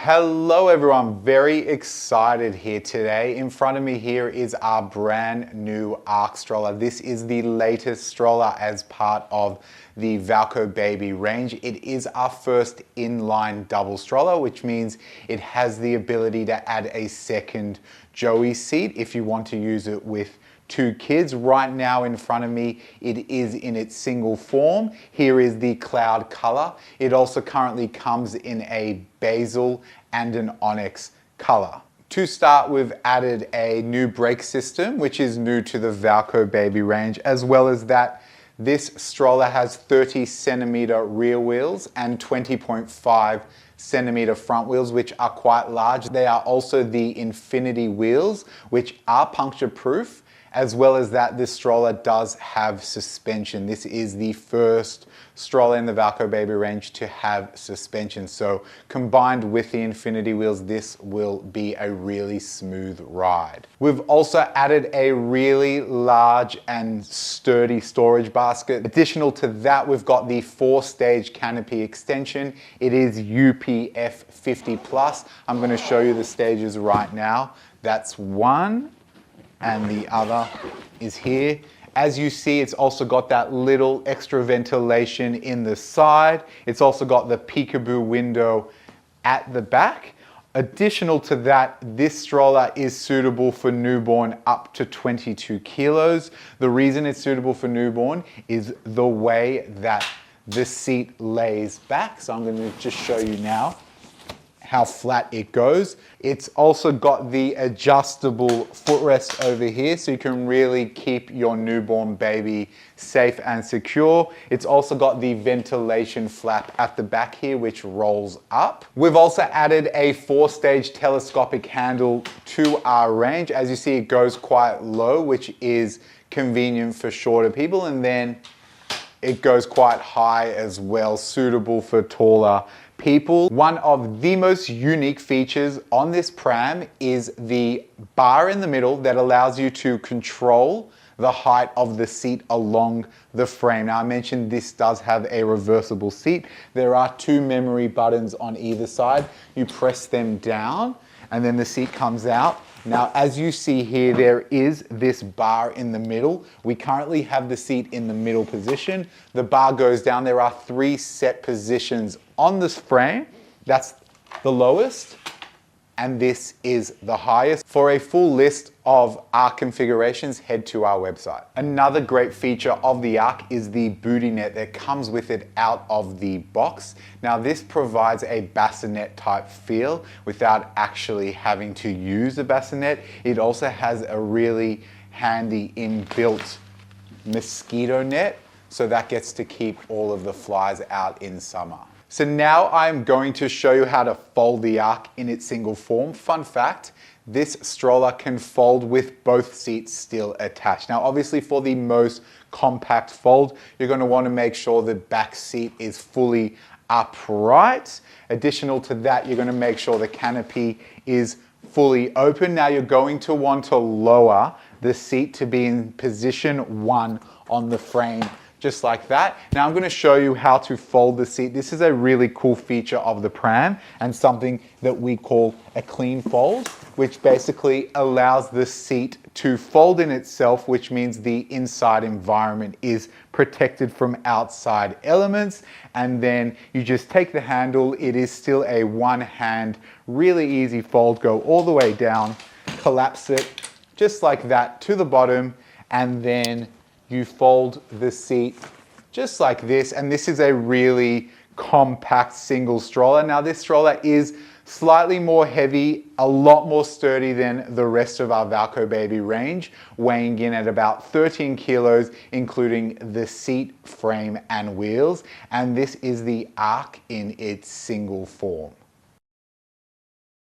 Hello everyone, very excited here today. In front of me here is our brand new Ark Stroller. This is the latest stroller as part of the Valcobaby range. It is our first inline double stroller, which means it has the ability to add a second Joey seat if you want to use it with two kids. Right now in front of me, it is in its single form. Here is the cloud color. It also currently comes in a basil and an onyx color. To start, we've added a new brake system, which is new to the Valcobaby range, as well as that this stroller has 30 centimeter rear wheels and 20.5 centimeter front wheels, which are quite large. They are also the infinity wheels, which are puncture proof. As well as that, this stroller does have suspension. This is the first stroller in the Valcobaby range to have suspension. So combined with the infinity wheels, this will be a really smooth ride. We've also added a really large and sturdy storage basket. Additional to that, we've got the 4-stage canopy extension. It is UPF 50 plus. I'm going to show you the stages right now. That's one. And the other is here. As you see, it's also got that little extra ventilation in the side. It's also got the peekaboo window at the back. Additional to that, this stroller is suitable for newborn up to 22 kilos. The reason it's suitable for newborn is the way that the seat lays back. So I'm going to just show you now how flat it goes. It's also got the adjustable footrest over here, so you can really keep your newborn baby safe and secure. It's also got the ventilation flap at the back here, which rolls up. We've also added a 4-stage telescopic handle to our range. As you see, it goes quite low, which is convenient for shorter people, and then it goes quite high as well, suitable for taller people. One of the most unique features on this pram is the bar in the middle that allows you to control the height of the seat along the frame. Now I mentioned this does have a reversible seat. There are 2 memory buttons on either side. You press them down and then the seat comes out. Now, as you see here, there is this bar in the middle. We currently have the seat in the middle position. The bar goes down. There are 3 set positions on this frame. That's the lowest, and this is the highest. For a full list of Ark configurations, head to our website. Another great feature of the Ark is the booty net that comes with it out of the box. Now this provides a bassinet type feel without actually having to use a bassinet. It also has a really handy inbuilt mosquito net, so that gets to keep all of the flies out in summer. So now I'm going to show you how to fold the Ark in its single form. Fun fact, this stroller can fold with both seats still attached. Now obviously for the most compact fold, you're going to want to make sure the back seat is fully upright. Additional to that, you're going to make sure the canopy is fully open. Now you're going to want to lower the seat to be in position 1 on the frame, just like that. Now I'm going to show you how to fold the seat. This is a really cool feature of the pram and something that we call a clean fold, which basically allows the seat to fold in itself, which means the inside environment is protected from outside elements. And then you just take the handle. It is still a one-hand, really easy fold. Go all the way down, collapse it just like that to the bottom, and then you fold the seat just like this, and this is a really compact single stroller. Now this stroller is slightly more heavy, a lot more sturdy than the rest of our Valcobaby range, weighing in at about 13 kilos, including the seat, frame, and wheels. And this is the Ark in its single form.